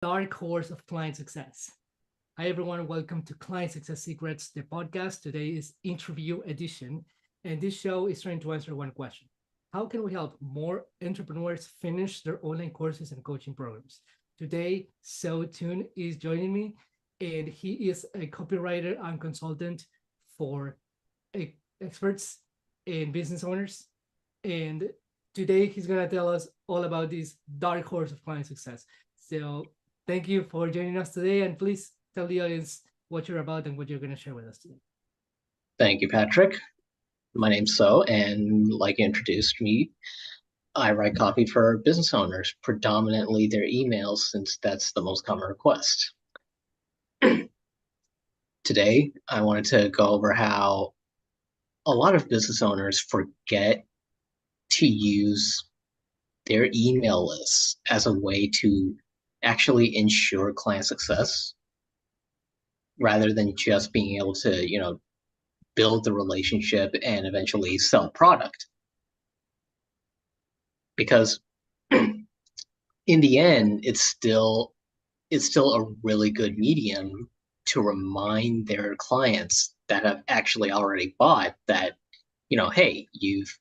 dark horse of client success. Hi, everyone. Welcome to Client Success Secrets, the podcast. Today is interview edition, and this show is trying to answer one question: how can we help more entrepreneurs finish their online courses and coaching programs? Today, Soe Tun is joining me, and he is a copywriter and consultant for experts and business owners. And today, he's going to tell us all about this dark horse of client success. So, thank you for joining us today, and please tell the audience what you're about and what you're going to share with us today. Thank you, Patrick. My name's So, and like you introduced me, I write copy for business owners, predominantly their emails, since that's the most common request. Today, I wanted to go over how a lot of business owners forget to use their email lists as a way to actually ensure client success rather than just being able to, build the relationship and eventually sell product. Because in the end, it's still a really good medium to remind their clients that have actually already bought that, hey, you've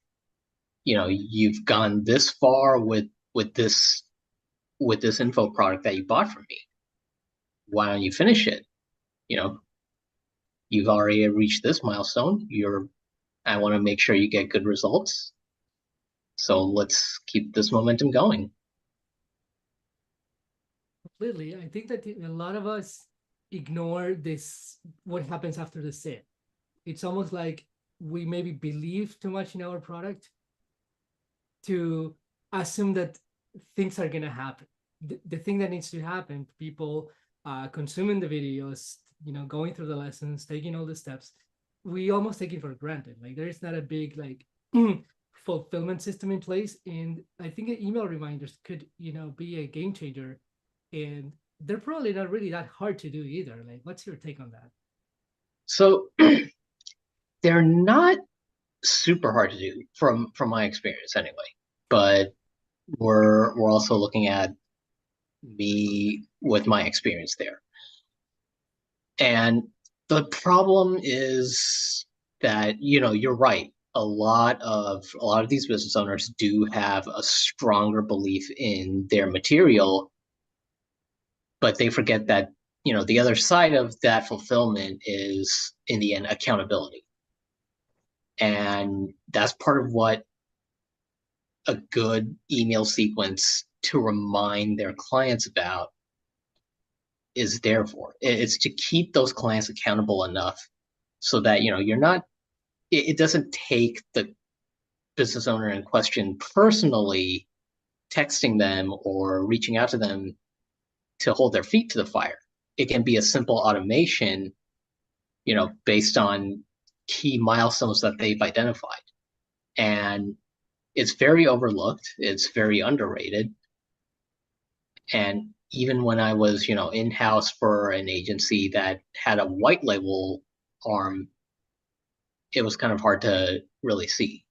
gone this far with this info product that you bought from me. Why don't you finish it? You know, you've already reached this milestone. I want to make sure you get good results. So let's keep this momentum going. Completely. I think that a lot of us ignore this, what happens after the sale. It's almost like we maybe believe too much in our product to assume that things are going to happen. The thing that needs to happen, people consuming the videos, going through the lessons, taking all the steps, we almost take it for granted. Like there is not a big like fulfillment system in place. And I think email reminders could, be a game changer. And they're probably not really that hard to do either. Like, what's your take on that? So they're not super hard to do from my experience anyway. But we're also looking at me with my experience there. And the problem is that, you're right. A lot of these business owners do have a stronger belief in their material, but they forget that, the other side of that fulfillment is in the end accountability. And that's part of what a good email sequence to remind their clients about is there for. It's to keep those clients accountable enough so that you're not. It doesn't take the business owner in question personally texting them or reaching out to them to hold their feet to the fire. It can be a simple automation, based on key milestones that they've identified. And it's very overlooked. It's very underrated. And even when I was, in-house for an agency that had a white label arm, it was kind of hard to really see.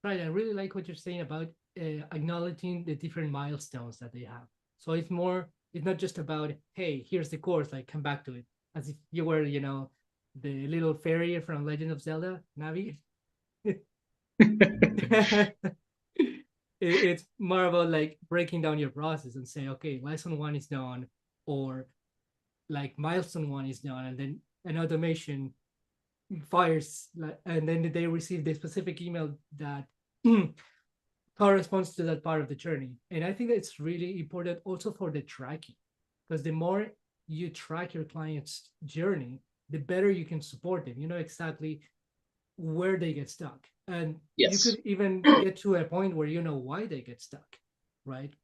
Right. I really like what you're saying about acknowledging the different milestones that they have. So it's not just about, hey, here's the course, like come back to it, as if you were, the little fairy from Legend of Zelda, Navi. It's more about like breaking down your process and say, okay, lesson one is done, or like milestone one is done, and then an automation fires, and then they receive the specific email that corresponds to that part of the journey. And I think that's really important also for the tracking, because the more you track your client's journey, the better you can support them. You know exactly where they get stuck. And you Yes, could even get to a point where you know why they get stuck, right?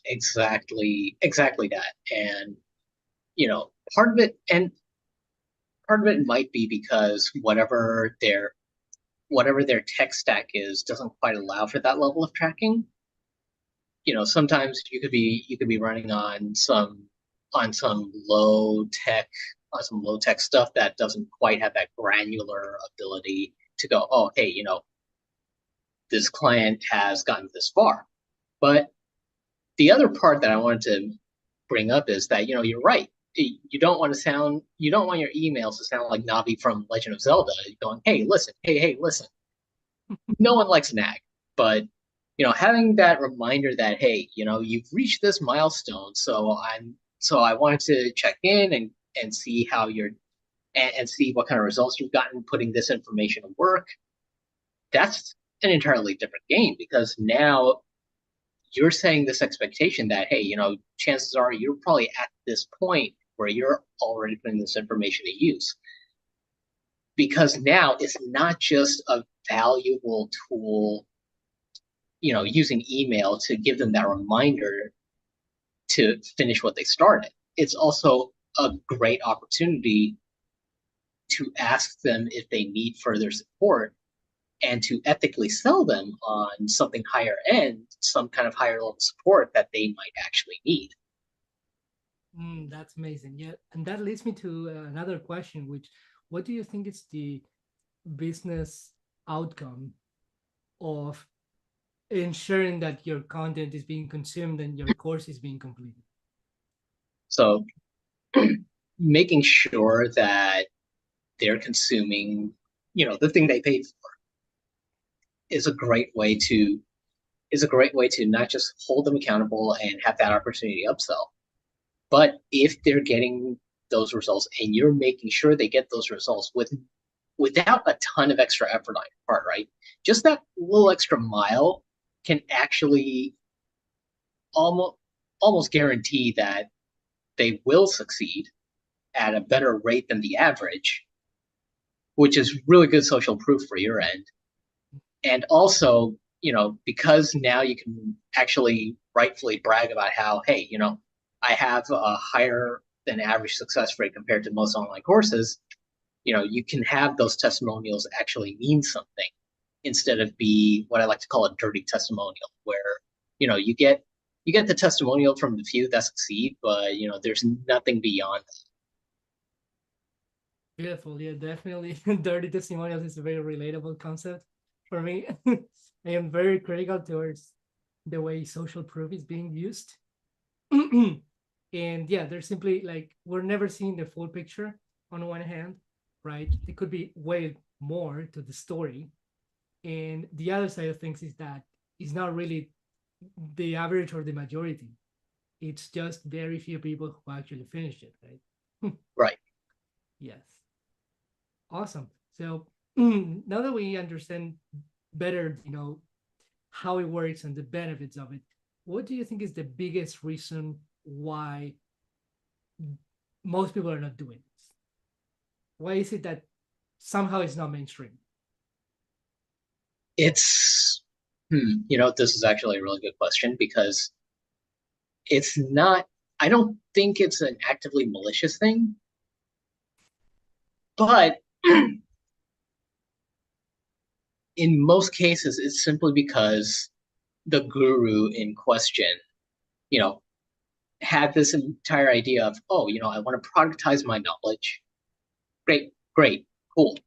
exactly that. And part of it might be because whatever their tech stack is doesn't quite allow for that level of tracking. Sometimes you could be running on some low tech stuff that doesn't quite have that granular ability to go, oh, hey, this client has gotten this far. But the other part that I wanted to bring up is that, you're right. You don't want your emails to sound like Navi from Legend of Zelda going, hey, listen, hey, listen. No one likes nag, but having that reminder that, hey, you've reached this milestone, so I wanted to check in and see how you're and see what kind of results you've gotten putting this information to work. That's an entirely different game, because now you're setting this expectation that, hey, chances are you're probably at this point where you're already putting this information to use. Because now it's not just a valuable tool, using email to give them that reminder to finish what they started. It's also a great opportunity to ask them if they need further support and to ethically sell them on something higher end, some kind of higher level support that they might actually need. That's amazing. Yeah, and that leads me to another question, which, what do you think is the business outcome of ensuring that your content is being consumed and your course is being completed? So making sure that they're consuming, the thing they paid for is a great way to not just hold them accountable and have that opportunity to upsell, but if they're getting those results and you're making sure they get those results without a ton of extra effort on your part, right? Just that little extra mile can actually almost guarantee that they will succeed at a better rate than the average, which is really good social proof for your end. And also, because now you can actually rightfully brag about how, hey, I have a higher than average success rate compared to most online courses, you can have those testimonials actually mean something instead of be what I like to call a dirty testimonial, where, you get the testimonial from the few that succeed, but, there's nothing beyond that. Beautiful. Yeah, definitely. Dirty testimonials is a very relatable concept for me. I am very critical towards the way social proof is being used. And yeah, there's simply like, we're never seeing the full picture on one hand, right? There could be way more to the story. And the other side of things is that it's not really the average or the majority. It's just very few people who actually finish it, right? Right. Yes. Awesome. So now that we understand better, how it works and the benefits of it, what do you think is the biggest reason why most people are not doing this? Why is it that somehow it's not mainstream? It's, this is actually a really good question, because it's not, I don't think it's an actively malicious thing, but in most cases, it's simply because the guru in question, you know, had this entire idea of, oh, I want to productize my knowledge. Great, cool.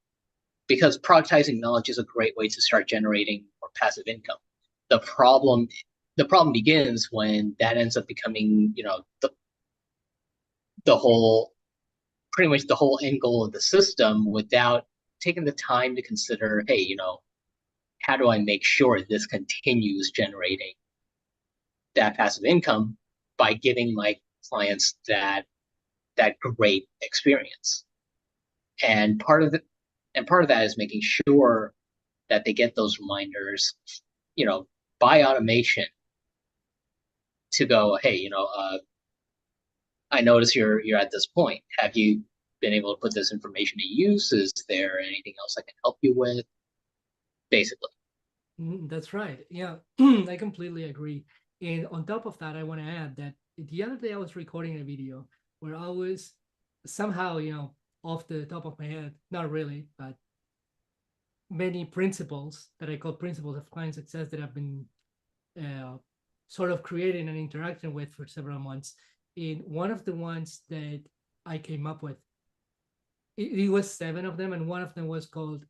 Because productizing knowledge is a great way to start generating more passive income. The problem, the problem begins when that ends up becoming, the whole, pretty much the whole end goal of the system, without taking the time to consider, hey, how do I make sure this continues generating that passive income by giving my clients that great experience. And part of that is making sure that they get those reminders, by automation, to go, hey, I notice you're at this point. Have you been able to put this information to use? Is there anything else I can help you with? Basically. That's right. Yeah, I completely agree. And on top of that, I want to add that the other day I was recording a video where I was somehow, off the top of my head, not really, but many principles that I call principles of client success that I've been uh, sort of creating an interaction with for several months. And one of the ones that I came up with, it was 7 of them, and one of them was called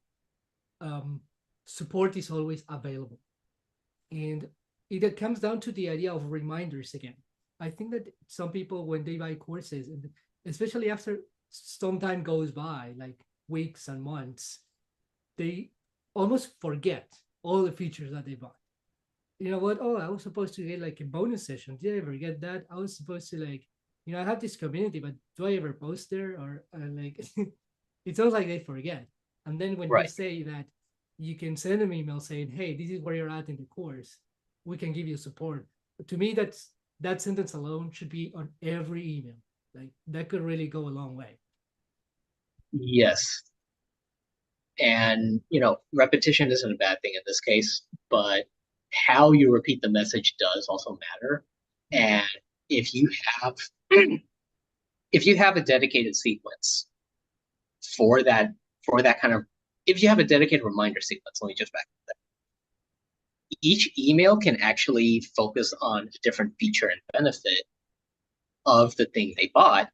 support is always available. And it comes down to the idea of reminders again. I think that some people, when they buy courses, and especially after some time goes by, like weeks and months, they almost forget all the features that they bought. You know what? Oh, I was supposed to get like a bonus session. Did I ever get that? I was supposed to like, I have this community, but do I ever post there? Or like, it sounds like they forget. And then when you Right. say that you can send them email saying, "Hey, this is where you're at in the course. We can give you support." To me, that sentence alone should be on every email. Like that could really go a long way. Yes. And, repetition isn't a bad thing in this case, but how you repeat the message does also matter. Mm-hmm. And if you have if you have a dedicated sequence for that for that kind of if you have a dedicated reminder sequence, let me just back up. Each email can actually focus on a different feature and benefit of the thing they bought,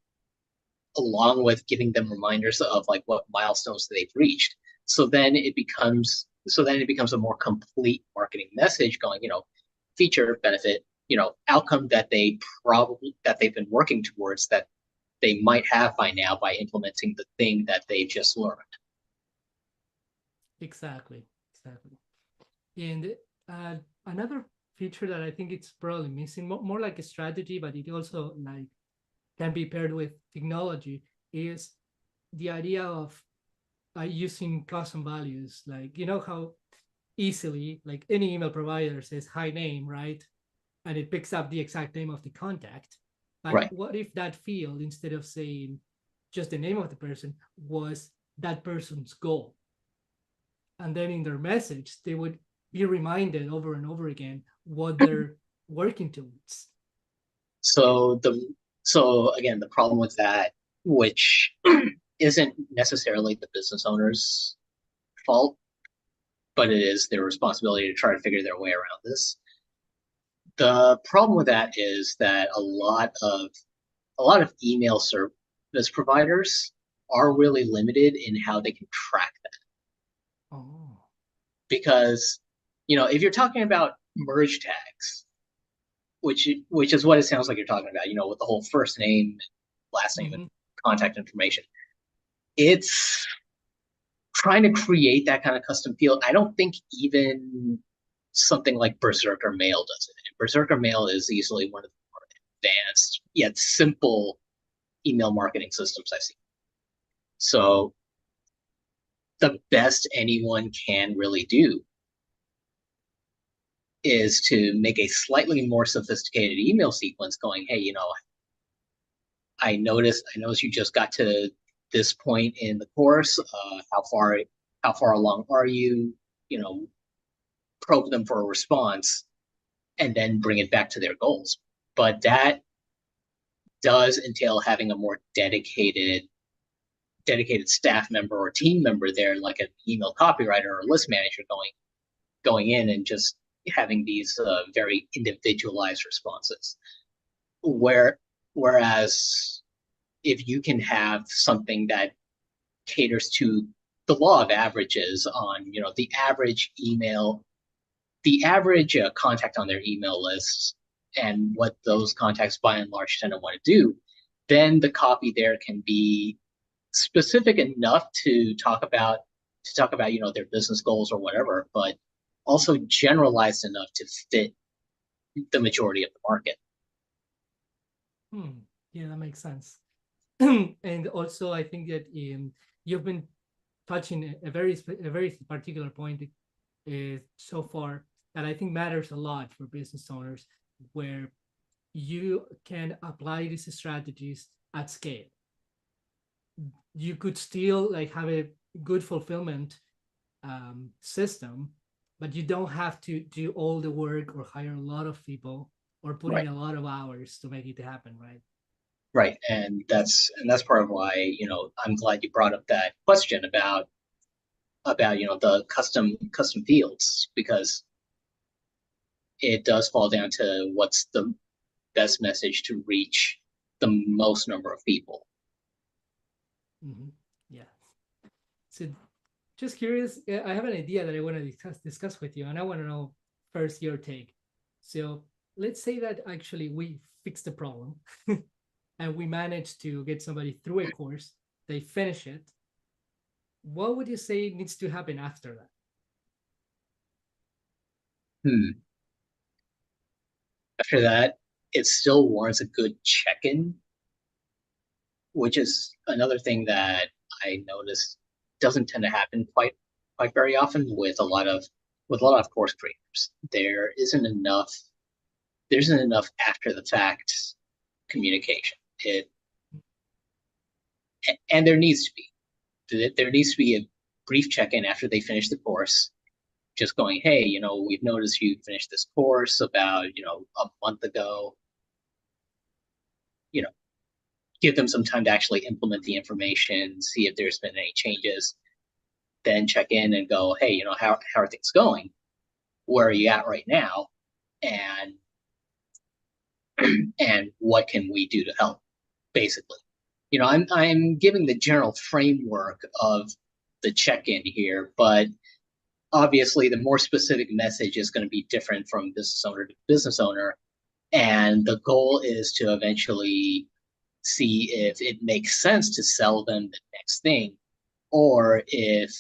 along with giving them reminders of like what milestones they've reached. So then it becomes a more complete marketing message going, feature, benefit, outcome that they've been working towards that they might have by now by implementing the thing that they just learned. Exactly. Exactly. And uh, another feature that I think it's probably missing, more like a strategy, but it also like can be paired with technology, is the idea of using custom values. Like how easily like any email provider says hi name, right? And it picks up the exact name of the contact. But Right. what if that field, instead of saying just the name of the person, was that person's goal? And then in their message they would be reminded over and over again what they're working towards. So again, the problem with that, which isn't necessarily the business owner's fault, but it is their responsibility to try to figure their way around this. The problem with that is that a lot of email service providers are really limited in how they can track that. Oh. Because, if you're talking about merge tags, which is what it sounds like you're talking about, with the whole first name, last name, and Mm-hmm. contact information, it's trying to create that kind of custom field. I don't think even something like Berserker Mail does it. And Berserker Mail is easily one of the more advanced yet simple email marketing systems I've seen. So the best anyone can really do is to make a slightly more sophisticated email sequence going, hey, I noticed you just got to this point in the course. How far along are you? You know, probe them for a response and then bring it back to their goals. But that does entail having a more dedicated staff member or team member there, like an email copywriter or list manager going in and just having these very individualized responses. Where whereas if you can have something that caters to the law of averages on the average contact on their email lists and what those contacts by and large tend to want to do, then the copy there can be specific enough to talk about their business goals or whatever, but also generalized enough to fit the majority of the market. Hmm. Yeah, that makes sense. And also I think that you've been touching a very particular point so far that I think matters a lot for business owners, where you can apply these strategies at scale. You could still like have a good fulfillment system, but you don't have to do all the work or hire a lot of people or put in Right. a lot of hours to make it happen, right? Right. And that's part of why, I'm glad you brought up that question about the custom fields, because it does fall down to what's the best message to reach the most number of people. Mm-hmm. Yeah. So just curious. I have an idea that I want to discuss with you, and I want to know first your take. So let's say that actually we fix the problem and we manage to get somebody through a course, they finish it. What would you say needs to happen after that? Hmm. After that, it still warrants a good check-in, which is another thing that I noticed doesn't tend to happen quite very often with a lot of course creators. There isn't enough after the fact communication. It and there needs to be a brief check-in after they finish the course, just going, hey, we've noticed you finished this course about, a month ago. You know, give them some time to actually implement the information, see if there's been any changes, then check in and go, hey, how are things going? Where are you at right now? And and what can we do to help? Basically, I'm giving the general framework of the check-in here, but obviously the more specific message is going to be different from business owner to business owner. And the goal is to eventually see if it makes sense to sell them the next thing, or if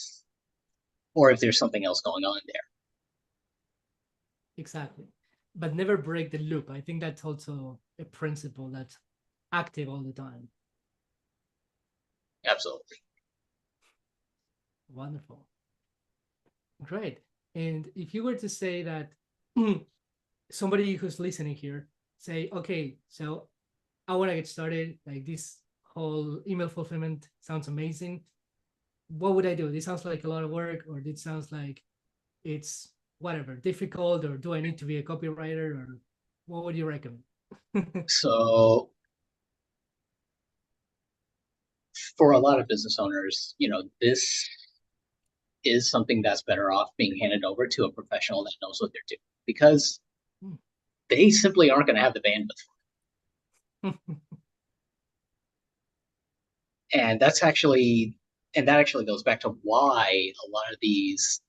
there's something else going on there. Exactly. But never break the loop. I think that's also a principle that's active all the time. Absolutely. Wonderful. Great. And if you were to say that somebody who's listening here say, okay, so I want to get started, like this whole email fulfillment sounds amazing. What would I do? This sounds like a lot of work, or this sounds like it's whatever, difficult, or do I need to be a copywriter, or what would you recommend? So for a lot of business owners, this is something that's better off being handed over to a professional that knows what they're doing, because they simply aren't going to have the bandwidth. And that actually goes back to why a lot of these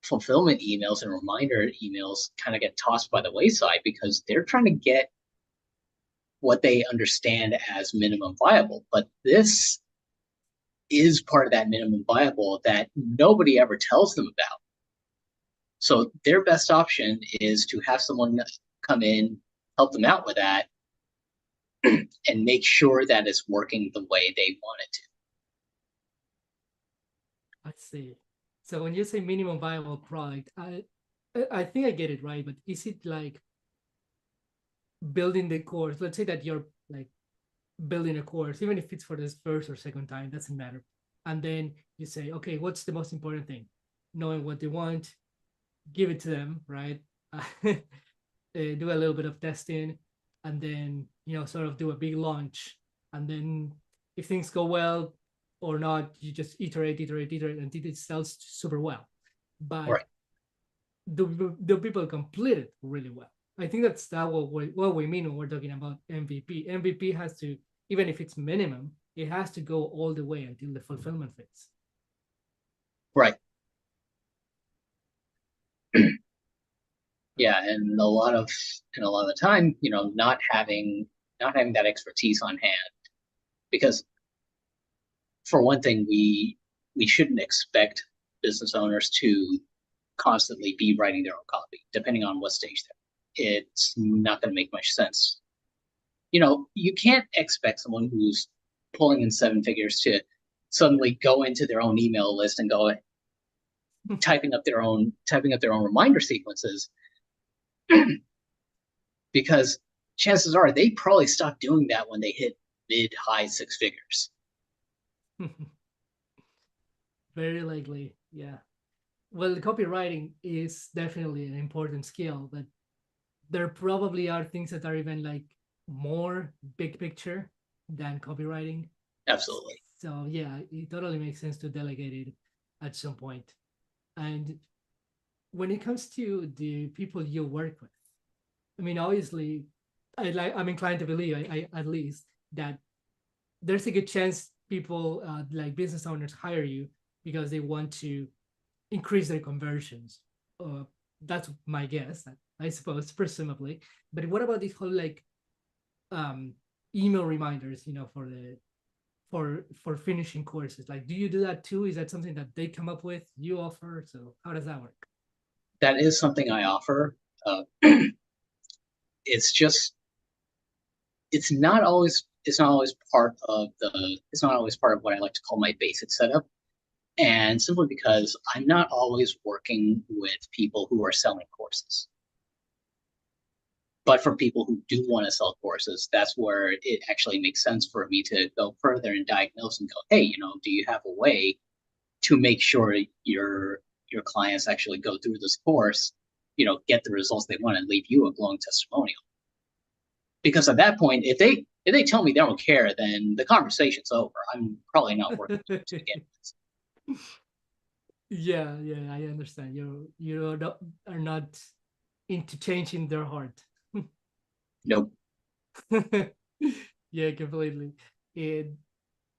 fulfillment emails and reminder emails kind of get tossed by the wayside, because they're trying to get what they understand as minimum viable. But this is part of that minimum viable that nobody ever tells them about. So their best option is to have someone come in, help them out with that, and make sure that it's working the way they want it to. I see. So when you say minimum viable product, I think I get it right, but is it like building the course? Let's say that you're like building a course, even if it's for this first or second time, doesn't matter. And then you say, okay, what's the most important thing? Knowing what they want, give it to them, right? Do a little bit of testing, and then sort of do a big launch. And then if things go well or not, you just iterate until it sells super well. But Right. the people complete it really well. I think that's what we mean when we're talking about MVP. MVP has to, even if it's minimum, it has to go all the way until the fulfillment phase. Right. Yeah, and a lot of the time, not having that expertise on hand, because for one thing, we shouldn't expect business owners to constantly be writing their own copy, depending on what stage they're. It's not going to make much sense. You can't expect someone who's pulling in seven figures to suddenly go into their own email list and go typing up their own reminder sequences, because chances are they probably stopped doing that when they hit mid high six figures. Very likely, yeah. Well, copywriting is definitely an important skill, but there probably are things that are even like more big picture than copywriting. Absolutely. So yeah, it totally makes sense to delegate it at some point. And when it comes to the people you work with, I mean, obviously, I'm inclined to believe, I at least, that there's a good chance people like business owners hire you because they want to increase their conversions. Uh, that's my guess, I suppose, presumably. But what about this whole like um, email reminders, for the for finishing courses? Like, do you do that too? Is that something that they come up with, you offer? So how does that work? That is something I offer. Uh, it's just it's not always part of the it's not always part of what I like to call my basic setup. And simply because I'm not always working with people who are selling courses. But for people who do want to sell courses, that's where it actually makes sense for me to go further and diagnose and go, hey, do you have a way to make sure your clients actually go through this course, get the results they want and leave you a glowing testimonial? Because at that point, if they tell me they don't care, then the conversation's over. I'm probably not working with them to begin with. Yeah, yeah, I understand. Are not into changing their heart. Nope. Yeah, completely. And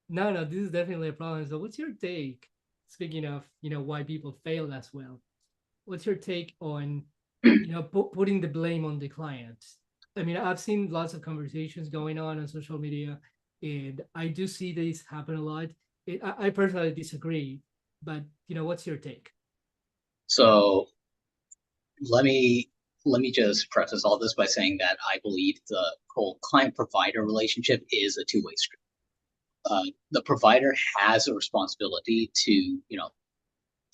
no, no, this is definitely a problem. So what's your take? Speaking of, why people fail as well, what's your take on, putting the blame on the client? I mean, I've seen lots of conversations going on social media, and I do see this happen a lot. I personally disagree, but what's your take? So let me just preface all this by saying that I believe the whole client provider relationship is a two-way street. The provider has a responsibility to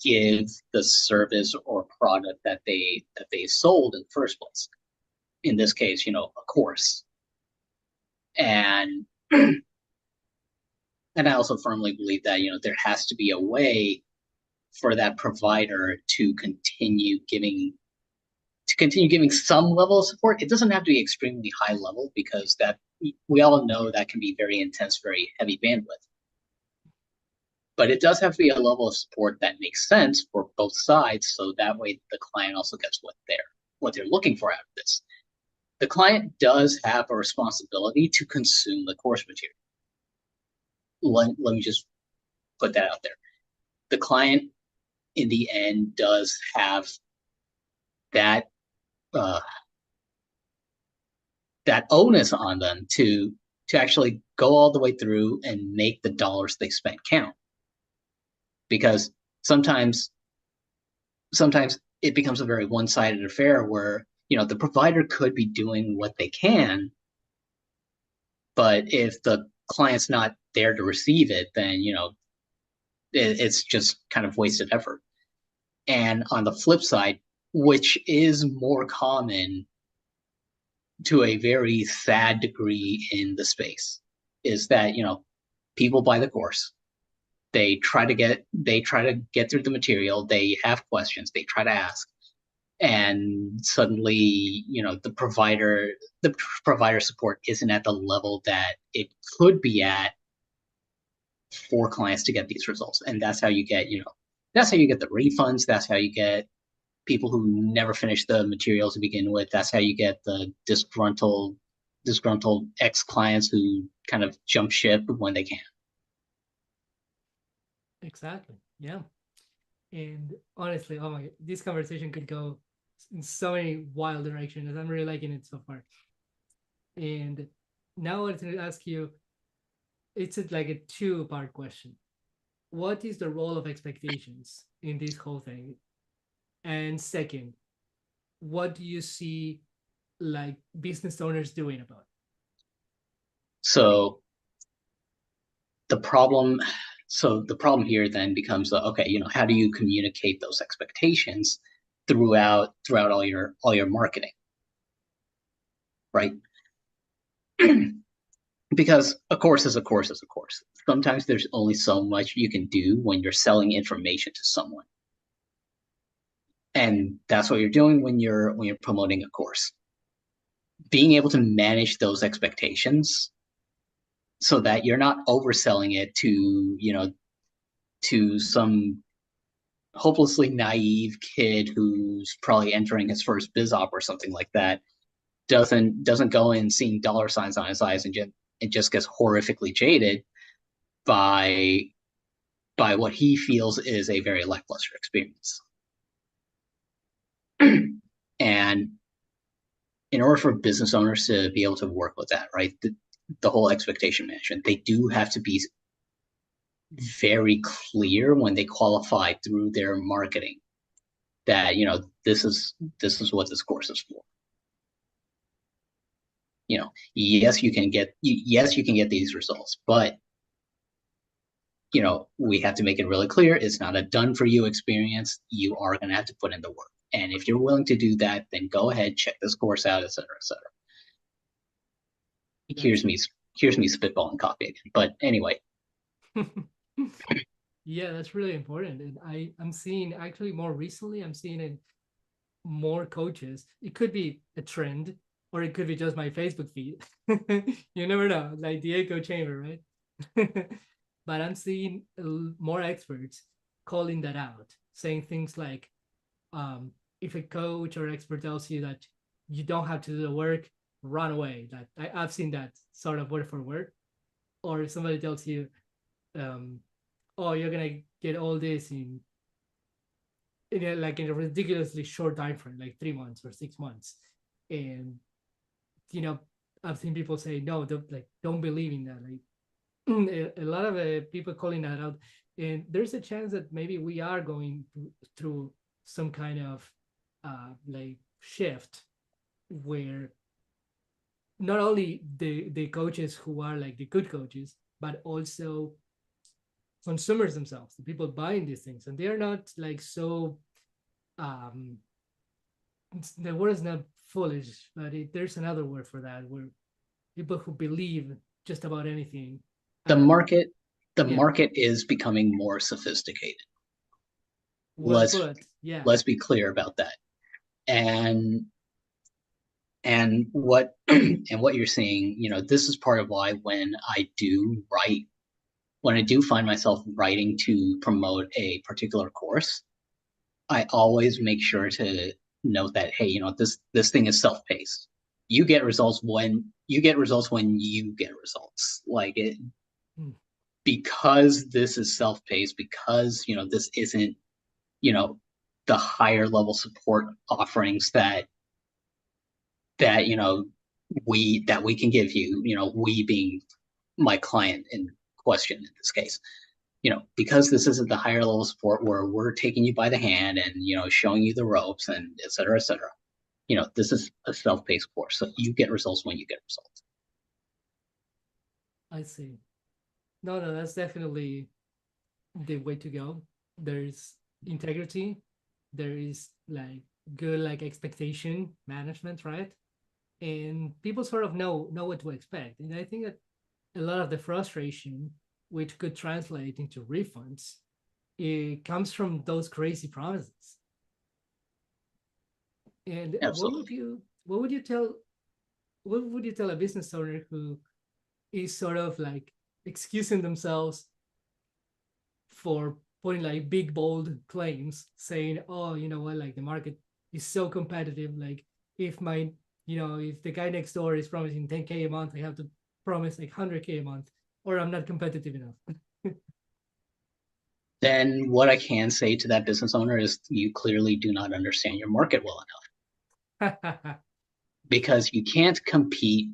give the service or product that they sold in the first place. In this case, a course. And and I also firmly believe that there has to be a way for that provider to continue giving some level of support. It doesn't have to be extremely high level, because that we all know that can be very intense, very heavy bandwidth. But it does have to be a level of support that makes sense for both sides, so that way the client also gets what they're looking for out of this. The client does have a responsibility to consume the course material. Let me just put that out there. The client, in the end, does have that uh, that onus on them to actually go all the way through and make the dollars they spend count. Because sometimes it becomes a very one-sided affair where the provider could be doing what they can, but if the client's not there to receive it, then it's just kind of wasted effort. And on the flip side, which is more common to a very sad degree in the space, is that people buy the course, they try to get through the material, they have questions, they try to ask, and suddenly the provider support isn't at the level that it could be at for clients to get these results. And that's how you get the refunds, that's how you get people who never finish the material to begin with, that's how you get the disgruntled ex clients who kind of jump ship when they can. Exactly. Yeah. And honestly, oh my, this conversation could go in so many wild directions. I'm really liking it so far. And now I want to ask you, like a two-part question. What is the role of expectations in this whole thing? And second, what do you see like business owners doing about it? So the problem the problem here then becomes, okay, how do you communicate those expectations throughout all your marketing, right? Because a course is a course is a course. Sometimes there's only so much you can do when you're selling information to someone. And that's what you're doing when you're promoting a course. Being able to manage those expectations so that you're not overselling it to some hopelessly naive kid who's probably entering his first biz op or something like that, doesn't go in seeing dollar signs on his eyes and just gets horrifically jaded by by what he feels is a very lackluster experience. And in order for business owners to be able to work with that, right, the whole expectation management, they do have to be very clear when they qualify through their marketing that, this is what this course is for. Yes, you can get these results, but we have to make it really clear it's not a done for you experience. You are going to have to put in the work. And if you're willing to do that, then go ahead, check this course out, et cetera, et cetera. Here's me spitballing copy again. But anyway. Yeah, that's really important. And I'm seeing actually more recently, I'm seeing in more coaches. It could be a trend or it could be just my Facebook feed. You never know, like the echo chamber, right? But I'm seeing more experts calling that out, saying things like, if a coach or expert tells you that you don't have to do the work, run away. That I've seen that sort of word for word. Or if somebody tells you, oh, you're gonna get all this in a ridiculously short time frame, like 3 months or 6 months, and I've seen people say no, don't believe in that. Like a lot of people calling that out, and there's a chance that maybe we are going through some kind of like shift where not only the coaches who are like the good coaches, but also consumers themselves, the people buying these things, and they are not like so. Um, the word is not foolish, but there's another word for that, where people who believe just about anything. The market, Yeah, is becoming more sophisticated. well Let's put. Yeah, let's be clear about that. And what and what you're seeing, this is part of why when I do find myself writing to promote a particular course, I always make sure to note that, hey, this thing is self-paced. You get results when you get results. Like it, mm. because this is self-paced, because this isn't you know the higher level support offerings that we can give you, we being my client in question in this case, because this isn't the higher level support where we're taking you by the hand and showing you the ropes and et cetera, et cetera. This is a self-paced course, so you get results when you get results. I see. No, no, that's definitely the way to go. There's integrity. There is like good like expectation management, right? And people sort of know what to expect. And I think that a lot of the frustration, which could translate into refunds, it comes from those crazy promises. And Absolutely. what would you tell a business owner who is sort of like excusing themselves for putting like big bold claims, saying, oh, you know what, like the market is so competitive. Like if if the guy next door is promising 10K a month, I have to promise like 100K a month, or I'm not competitive enough. Then what I can say to that business owner is you clearly do not understand your market well enough, because you can't compete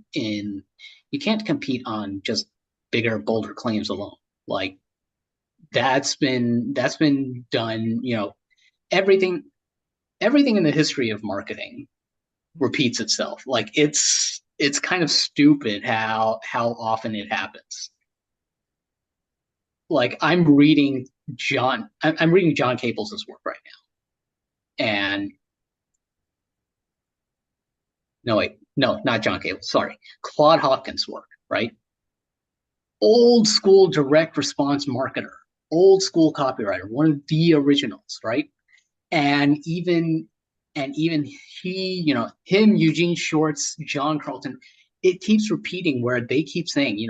on just bigger, bolder claims alone. Like that's been done. Everything everything in the history of marketing repeats itself. Like it's kind of stupid how often it happens. Like I'm reading John Caples' work right now, and no, wait, no, not John Cable, sorry, Claude Hopkins' work, right? Old school direct response marketer, old school copywriter, one of the originals, right? And even he, him, Eugene Schwartz, John Carlton, it keeps repeating where they keep saying,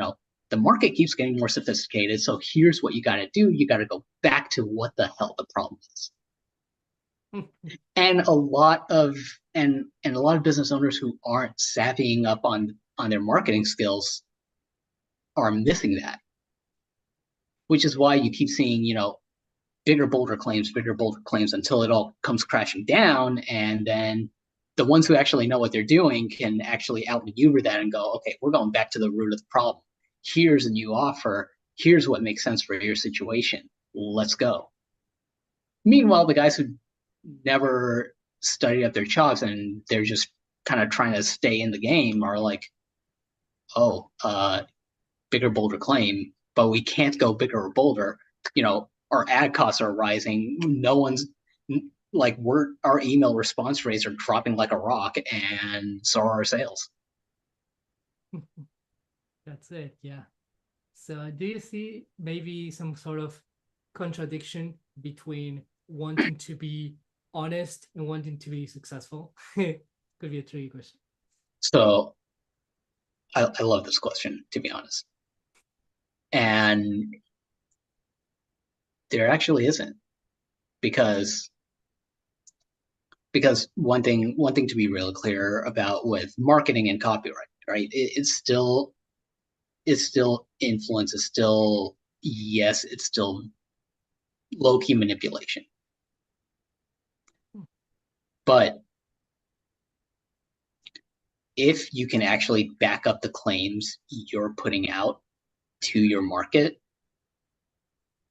the market keeps getting more sophisticated. So here's what you got to do. You got to go back to what the hell the problem is. And a lot of business owners who aren't savvying up on their marketing skills are missing that. which is why you keep seeing, bigger, bolder claims until it all comes crashing down. And then the ones who actually know what they're doing can actually outmaneuver that and go, okay, we're going back to the root of the problem. Here's a new offer. Here's what makes sense for your situation. Let's go. Meanwhile, the guys who never studied up their chops and they're just kind of trying to stay in the game are like, oh, bigger, bolder claim, but we can't go bigger or bolder. Our ad costs are rising. No one's like our email response rates are dropping like a rock, and so are our sales. That's it. Yeah. So do you see maybe some sort of contradiction between wanting to be honest and wanting to be successful? Could be a tricky question. So I love this question, to be honest. And there actually isn't, because one thing to be real clear about with marketing and copyright, right? It's still influence. It's still, yes, it's still low key manipulation. But if you can actually back up the claims you're putting out to your market,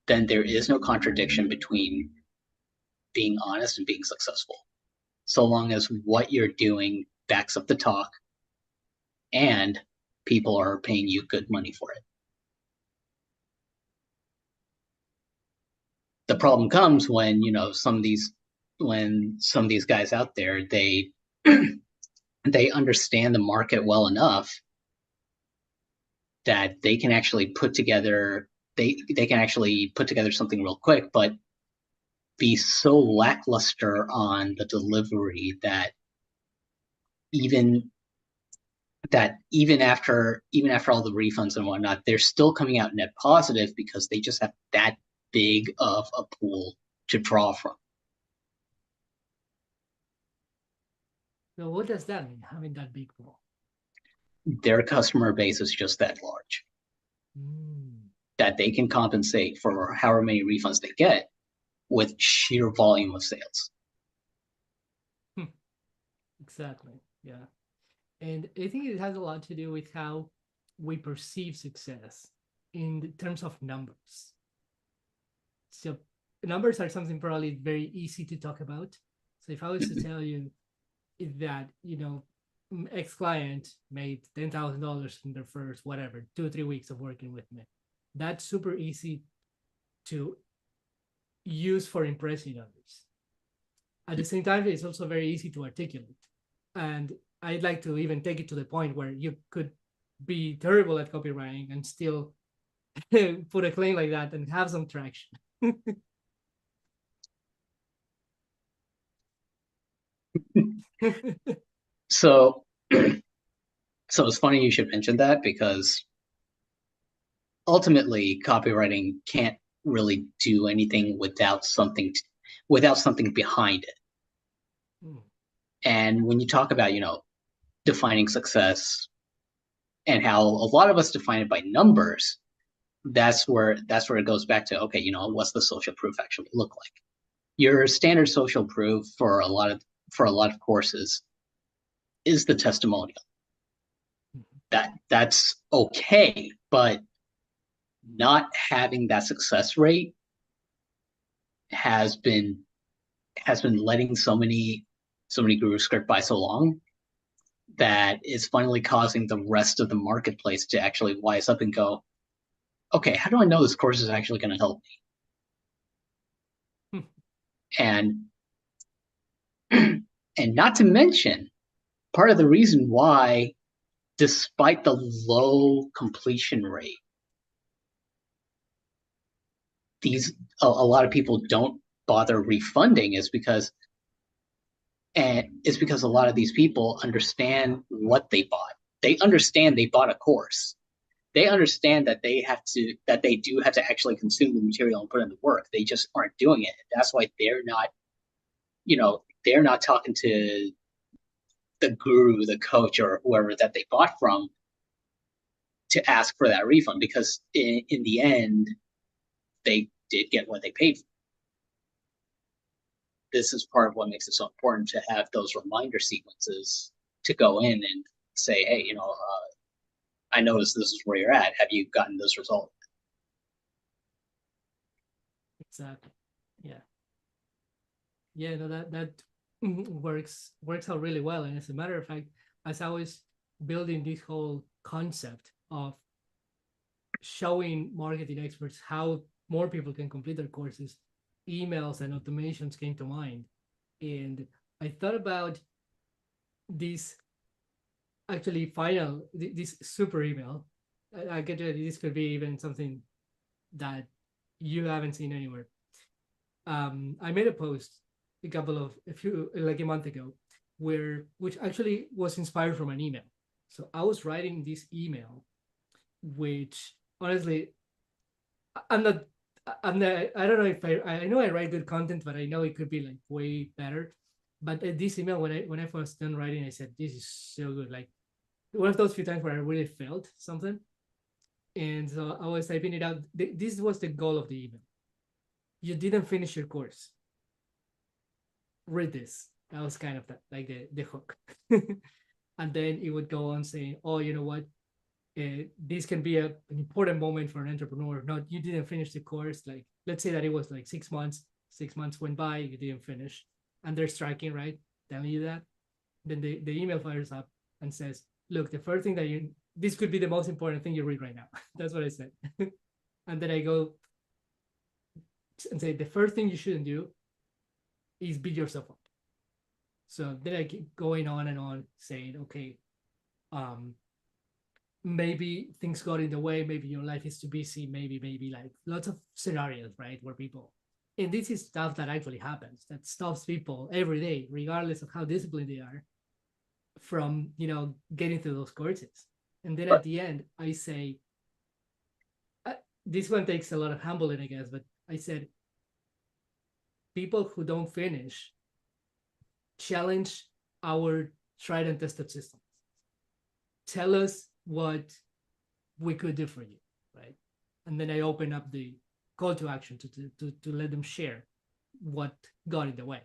then there is no contradiction between being honest and being successful, so long as what you're doing backs up the talk and people are paying you good money for it. The problem comes when, some of these guys out there, they understand the market well enough that they can actually put together something real quick, but be so lackluster on the delivery that even even after all the refunds and whatnot, they're still coming out net positive because they just have that big of a pool to draw from. So what does that mean, having that big pool? Their customer base is just that large Mm, that they can compensate for however many refunds they get with sheer volume of sales. exactly. Yeah. And I think it has a lot to do with how we perceive success in terms of numbers. So numbers are something probably very easy to talk about. So if I was to tell you that, X client made $10,000 in their first, whatever, 2 or 3 weeks of working with me, that's super easy to use for impressing others. At the same time, it's also very easy to articulate. And I'd like to even take it to the point where you could be terrible at copywriting and still put a claim like that and have some traction. So, so it's funny you should mention that, because ultimately copywriting can't really do anything without something behind it. Mm, And when you talk about, defining success and how a lot of us define it by numbers, that's where it goes back to, okay, what's the social proof actually look like? Your standard social proof for a lot of courses is the testimonial. That's okay, but not having that success rate has been letting so many gurus skirt by so long that it's finally causing the rest of the marketplace to actually wise up and go, okay, how do I know this course is actually going to help mm, me? And not to mention, part of the reason why, despite the low completion rate, a lot of people don't bother refunding is because a lot of these people understand what they bought. They understand they bought a course. They understand that they do have to actually consume the material and put in the work. They just aren't doing it. That's why they're not talking to the guru, the coach, or whoever that they bought from to ask for that refund, because in the end, they did get what they paid for. This is part of what makes it so important to have those reminder sequences to go in and say, hey, I noticed this is where you're at. Have you gotten this result? Exactly. Yeah. Yeah, no, that works out really well. And as a matter of fact, as I was building this whole concept of showing marketing experts how more people can complete their courses, emails and automations came to mind. And I thought about this actually final, this super email. I get that this could be even something that you haven't seen anywhere. I made a post like a month ago, which actually was inspired from an email. So I was writing this email, which honestly, I'm not, I don't know if I know I write good content, but I know it could be like way better. But this email, when I first done writing, I said, this is so good. Like one of those few times where I really felt something. And so I was typing it out. This was the goal of the email. You didn't finish your course. Read this. That was kind of like the hook. And then it would go on saying, oh, you know what? This can be an important moment for an entrepreneur. Not you didn't finish the course. Like let's say that it was like 6 months. 6 months went by, you didn't finish, and they're striking, right? Telling you that. Then the email fires up and says, look, the first thing that this could be the most important thing you read right now. That's what I said. And then I go and say, the first thing you shouldn't do is beat yourself up. So then I keep going on and on saying, okay, maybe things got in the way, maybe your life is too busy, maybe like lots of scenarios, right? Where people, and this is stuff that actually happens, that stops people every day, regardless of how disciplined they are, from getting through those courses. And then at the end, I say, this one takes a lot of humbling, I guess, but I said, people who don't finish challenge our tried and tested systems. Tell us what we could do for you, right? And then I open up the call to action to let them share what got in the way.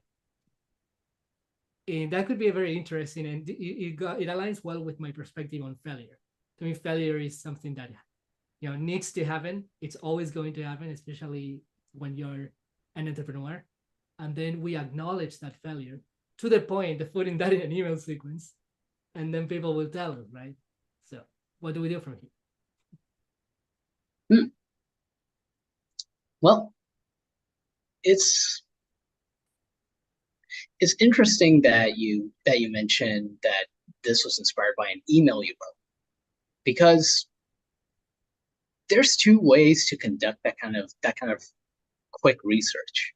And that could be a very interesting, and it aligns well with my perspective on failure. To me, failure is something that needs to happen. It's always going to happen, especially when you're an entrepreneur. And then we acknowledge that failure to the point of putting that in an email sequence, and then people will tell us, right? So what do we do from here? Well, it's interesting that you mentioned that this was inspired by an email you wrote, because there's two ways to conduct that kind of quick research.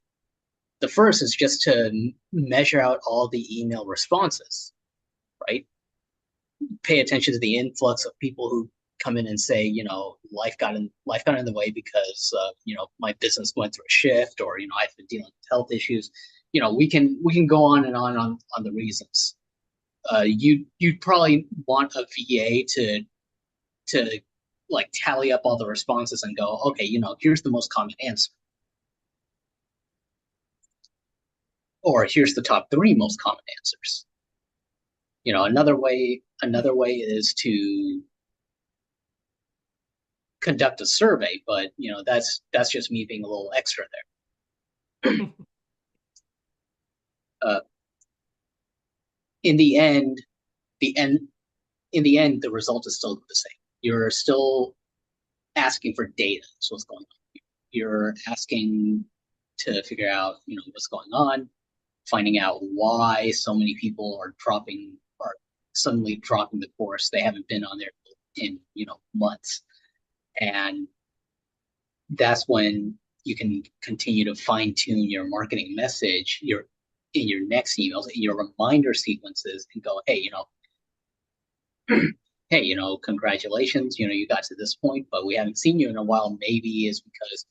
The first is just to measure out all the email responses, right? Pay attention to the influx of people who come in and say, life got in the way because my business went through a shift, or I've been dealing with health issues. We can go on and on the reasons. You'd probably want a VA to like tally up all the responses and go, okay, here's the most common answer, or here's the top 3 most common answers. Another way is to conduct a survey, but that's just me being a little extra there. In the end, the result is still the same. You're still asking for data. That's what's going on. You're asking to figure out, what's going on, finding out why so many people are suddenly dropping the course. They haven't been on there in months, and that's when you can continue to fine tune your marketing message, in your next emails, in your reminder sequences, and go, hey, hey, congratulations, you got to this point, but we haven't seen you in a while. Maybe it's because,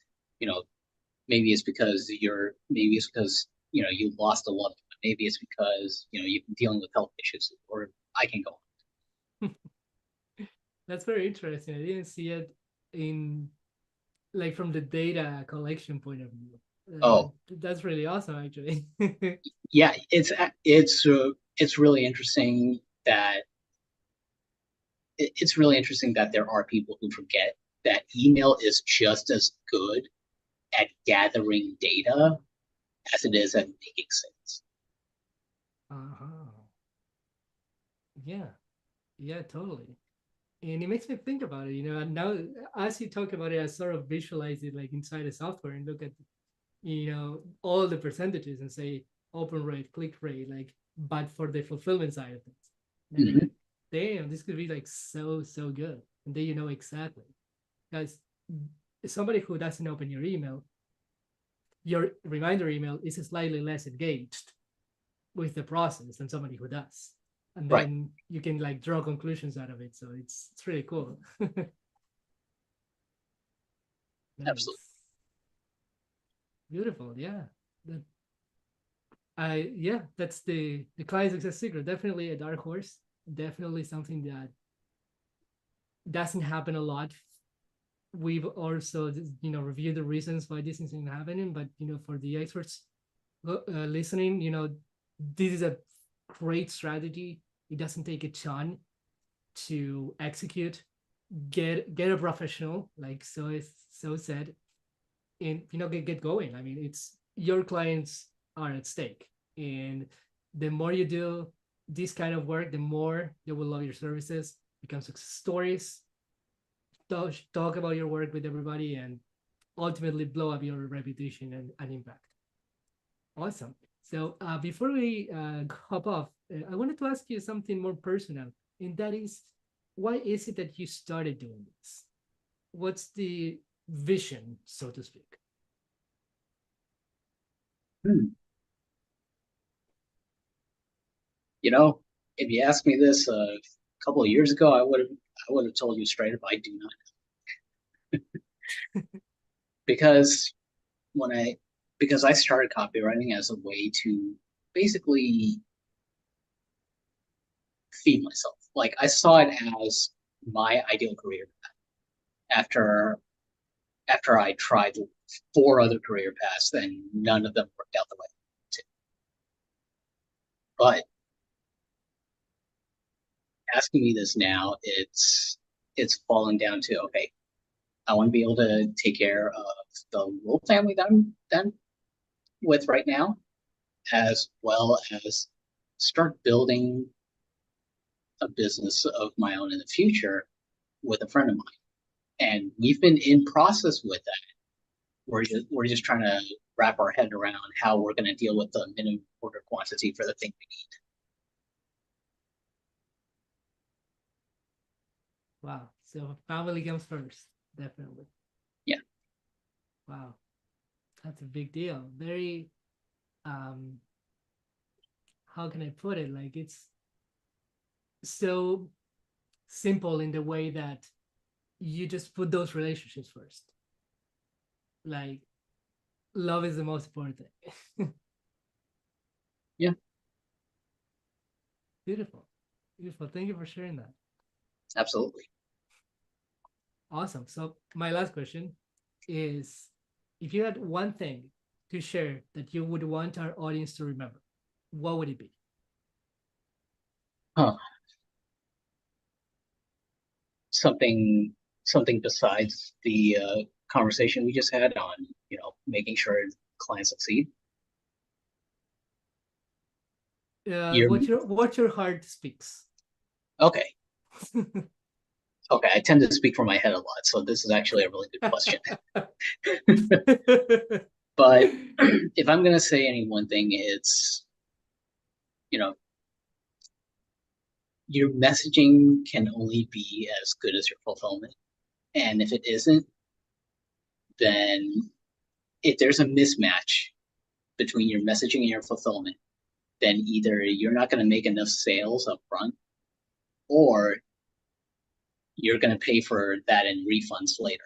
you lost a loved one. Maybe it's because, you've been dealing with health issues, or I can go on. That's very interesting. I didn't see it in like from the data collection point of view. Oh, That's really awesome, actually. yeah, it's really interesting that it's really interesting that there are people who forget that email is just as good at gathering data as it is at making sales. Uh-huh. Yeah, yeah, totally. And it makes me think about it, and now as you talk about it, I sort of visualize it like inside the software and look at, all the percentages and say open rate, click rate, like, but for the fulfillment side of things. And then you're Mhm. like, damn, this could be like so, so good. And then you know exactly. Because somebody who doesn't open your email, your reminder email is slightly less engaged with the process than somebody who does. And Right, then you can like draw conclusions out of it. So it's really cool. absolutely. Nice. Beautiful. Yeah. That, that's the client success secret. Definitely a dark horse. Definitely something that doesn't happen a lot. We've also reviewed the reasons why this isn't happening, but for the experts listening, this is a great strategy. It doesn't take a ton to execute. Get a professional, like so said, and get going. I mean, it's your clients are at stake, and the more you do this kind of work, the more they will love your services, become success stories, talk about your work with everybody, and ultimately blow up your reputation and impact. Awesome. So before we hop off, I wanted to ask you something more personal, and that is, why is it that you started doing this? What's the vision, so to speak? Hmm. You know, if you asked me this a couple of years ago, I would have told you straight up, I do not, because when I because I started copywriting as a way to basically feed myself. Like I saw it as my ideal career after I tried four other career paths and none of them worked out the way I wanted to. But asking me this now, it's falling down to okay, I want to be able to take care of the little family that I'm with right now, as well as start building a business of my own in the future with a friend of mine. And we've been in process with that. We're just trying to wrap our head around how we're going to deal with the minimum order quantity for the thing we need. Wow. So family comes first, definitely. Yeah. Wow. That's a big deal. Very um how can I put it? Like, it's so simple in the way that you just put those relationships first. Like, love is the most important thing. Yeah, Beautiful. Beautiful. Thank you for sharing that. absolutely. Awesome. So my last question is, if you had one thing to share that you would want our audience to remember, what would it be? Huh. Something something besides the conversation we just had on, making sure clients succeed. You're What your heart speaks. okay. Okay, I tend to speak from my head a lot, so this is actually a really good question. But if I'm going to say any one thing, it's, you know, your messaging can only be as good as your fulfillment. And if it isn't, then if there's a mismatch between your messaging and your fulfillment, then either you're not going to make enough sales up front, or you're going to pay for that in refunds later.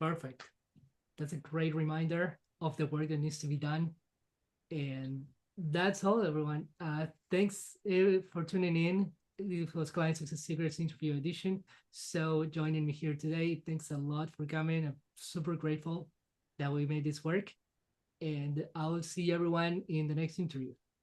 Perfect. That's a great reminder of the work that needs to be done. And that's all, everyone. Thanks for tuning in. This was Client Success Secrets interview edition. So joining me here today, thanks a lot for coming. I'm super grateful that we made this work. And I'll see everyone in the next interview.